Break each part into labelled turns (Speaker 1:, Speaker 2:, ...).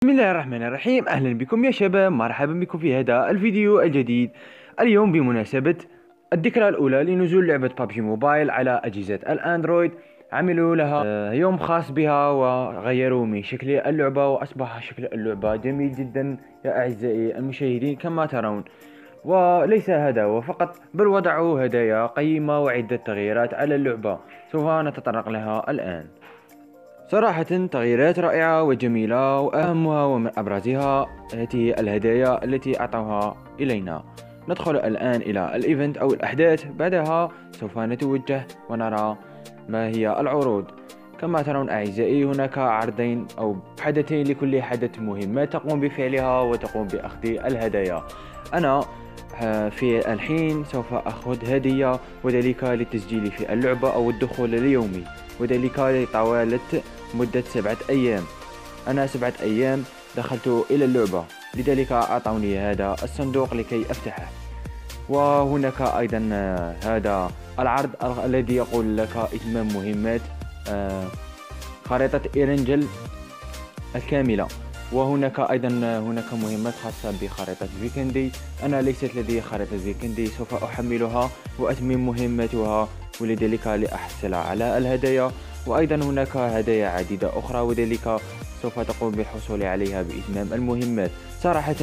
Speaker 1: بسم الله الرحمن الرحيم. أهلا بكم يا شباب، مرحبا بكم في هذا الفيديو الجديد. اليوم بمناسبة الذكرى الأولى لنزول لعبة بابجي موبايل على أجهزة الأندرويد، عملوا لها يوم خاص بها وغيروا من شكل اللعبة، وأصبح شكل اللعبة جميل جدا يا أعزائي المشاهدين كما ترون. وليس هذا هو فقط، بل وضعوا هدايا قيمة وعدة تغييرات على اللعبة سوف نتطرق لها الآن. صراحة تغييرات رائعة وجميلة، وأهمها ومن أبرزها هذه الهدايا التي أعطوها إلينا. ندخل الآن إلى الإيفنت أو الأحداث، بعدها سوف نتوجه ونرى ما هي العروض. كما ترون أعزائي، هناك عرضين أو حدثين لكل حدث مهمة تقوم بفعلها وتقوم بأخذ الهدايا. أنا في الحين سوف أخذ هدية، وذلك للتسجيل في اللعبة أو الدخول اليومي، وذلك لطوالة مدة 7 أيام. أنا 7 أيام دخلت إلى اللعبة، لذلك أعطوني هذا الصندوق لكي أفتحه. وهناك أيضا هذا العرض الذي يقول لك إتمام مهمات خريطة إيرنجل الكاملة. وهناك أيضا مهمات خاصة بخريطة فيكندي. أنا ليست لدي خريطة فيكندي، سوف أحملها وأتمم مهمتها، ولذلك لأحصل على الهدايا. وأيضا هناك هدايا عديدة أخرى، وذلك سوف تقوم بالحصول عليها بإتمام المهمات. صراحة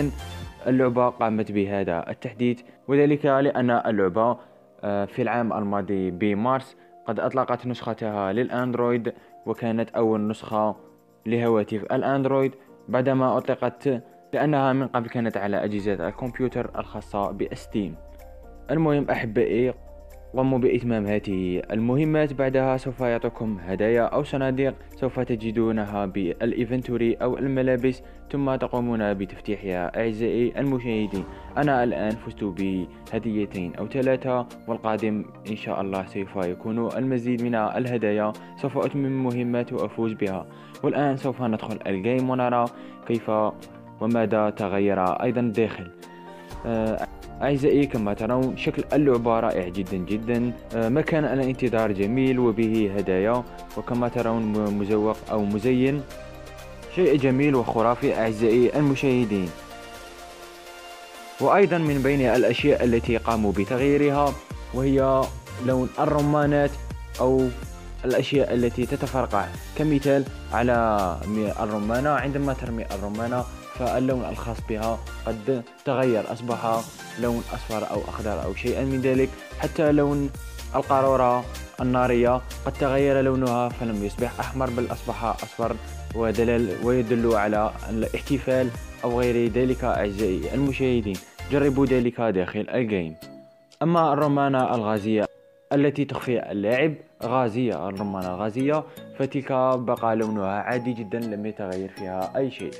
Speaker 1: اللعبة قامت بهذا التحديث، وذلك لأن اللعبة في العام الماضي بمارس قد أطلقت نسختها للأندرويد، وكانت أول نسخة لهواتف الأندرويد بعدما أطلقت، لأنها من قبل كانت على أجهزة الكمبيوتر الخاصة بستيم. المهم أحبائي، قوموا بإتمام هذه المهمات، بعدها سوف يعطيكم هدايا أو صناديق سوف تجدونها بالإنفنتوري أو الملابس، ثم تقومون بتفتيحها أعزائي المشاهدين. أنا الآن فزت بهديتين أو 3، والقادم إن شاء الله سوف يكون المزيد من الهدايا. سوف أتمم مهمات وأفوز بها. والآن سوف ندخل الجيم ونرى كيف وماذا تغير أيضا الداخل. أعزائي كما ترون شكل اللعبة رائع جدا جدا، مكان الانتظار جميل وبه هدايا، وكما ترون مزوق أو مزين، شيء جميل وخرافي أعزائي المشاهدين. وأيضا من بين الأشياء التي قاموا بتغييرها وهي لون الرمانات أو الأشياء التي تتفرقع، كمثال على الرمانة، عندما ترمي الرمانة فاللون الخاص بها قد تغير، أصبح لون أصفر أو أخضر أو شيئا من ذلك. حتى لون القارورة النارية قد تغير لونها، فلم يصبح أحمر بل أصبح أصفر، ويدل على الاحتفال أو غير ذلك. أعزائي المشاهدين، جربوا ذلك داخل الجيم. أما الرمانة الغازية التي تخفي اللاعب، الرمانة الغازية، فتلك بقى لونها عادي جدا، لم يتغير فيها أي شيء.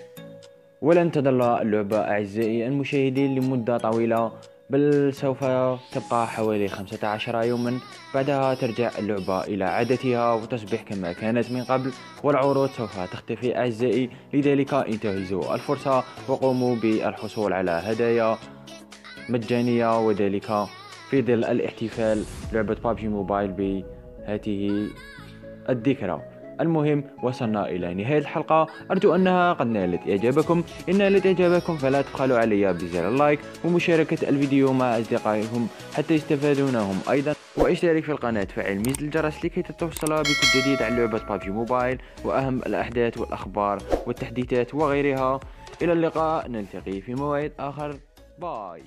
Speaker 1: ولن تظل اللعبة أعزائي المشاهدين لمدة طويلة، بل سوف تبقى حوالي 15 يوما، بعدها ترجع اللعبة إلى عادتها وتصبح كما كانت من قبل، والعروض سوف تختفي أعزائي. لذلك انتهزوا الفرصة وقوموا بالحصول على هدايا مجانية، وذلك في ظل الاحتفال لعبة بابجي موبايل بهذه الذكرى. المهم وصلنا إلى نهاية الحلقة، أرجو أنها قد نالت إعجابكم. إن نالت إعجابكم فلا تبخلوا علي بزر اللايك ومشاركة الفيديو مع أصدقائكم حتى يستفادونهم أيضا، واشترك في القناة، فعل ميز الجرس لكي تتوصل بكل جديد عن لعبة بابجي موبايل وأهم الأحداث والأخبار والتحديثات وغيرها. إلى اللقاء، نلتقي في موعد آخر. باي.